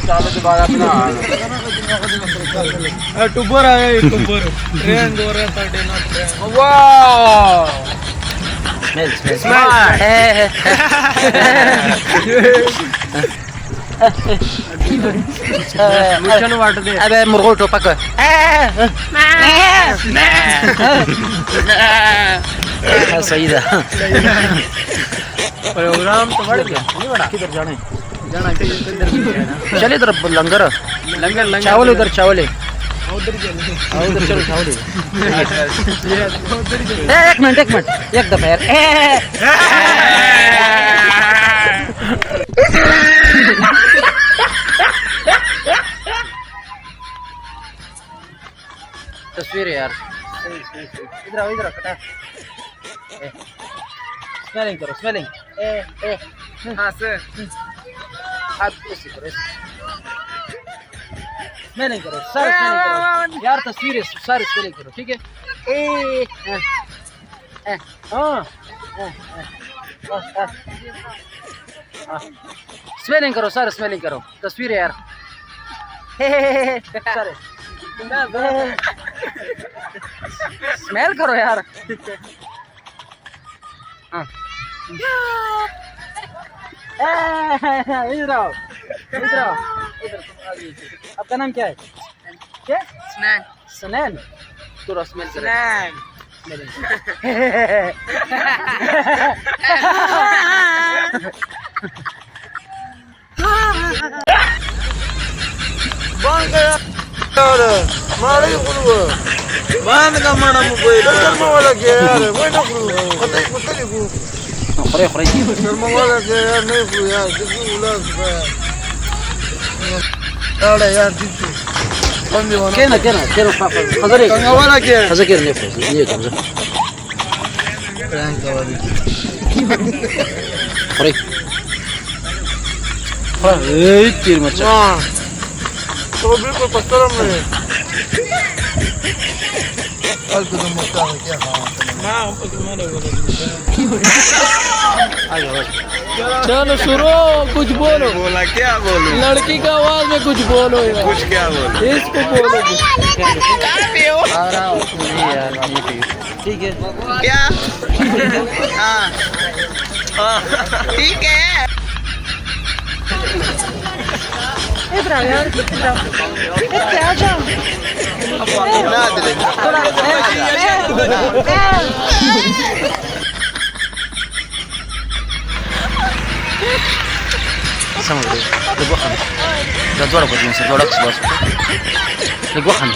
चालू के बाद अपना टुबर आहे टुबर ट्रेन दोऱ्यासाठी ना ट्रेन वाव मुश्किल वाटते अबे मुर्गो पक सही था प्रोग्राम तो बढ़ गया नहीं बड़ा किधर जाने जाना किधर चले इधर लंगर लंगर लंगर चावल उधर चावल है उधर चल उधर चलो चावल उधर एक मिनट एक दफा यार तस्वीर है यार इधर आओ कटा स्मेलिंग करो स्मेलिंग हां सर हाथ ऐसे करो स्मेलिंग करो सारे स्मेलिंग करो यार तस्वीर है सारे स्मेलिंग करो ठीक है स्मेलिंग करो सारे स्मेलिंग करो तस्वीर है यार सारे स्मेल करो यार इधर आओ आपका नाम क्या है क्या सनैन तो smell band ka mana mo boy wala kaya wala ko patay ko tali ko خري wala kaya na ko ya diku ulas ba ala ya diku bandi wana كنا خزري kanga wala kaya خزكير نفس نيه كمزه prank wali خري اي كتير مرچا तो बिल्कुल पत्थर में कल तो मोटा है क्या हां हमको तुम्हारे बोलो चलो शुरू कुछ बोलो बोला क्या बोलूं लड़की का आवाज में कुछ बोलो यार कुछ क्या बोलूं इसको बोलो आ रहा हूं नहीं यार ठीक है क्या हाँ ठीक है इधर आ यार इधर आ जाओ سامع لقوخن لا دورك بدي نصير دورك بس لقوخن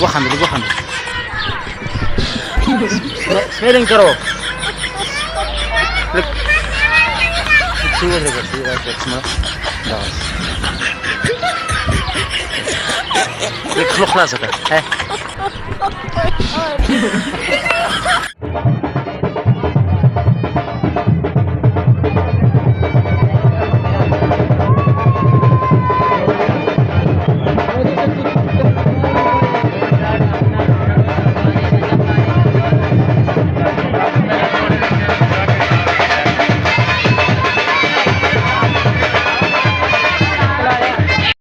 لقوخن स्मेलिंग करो خلاص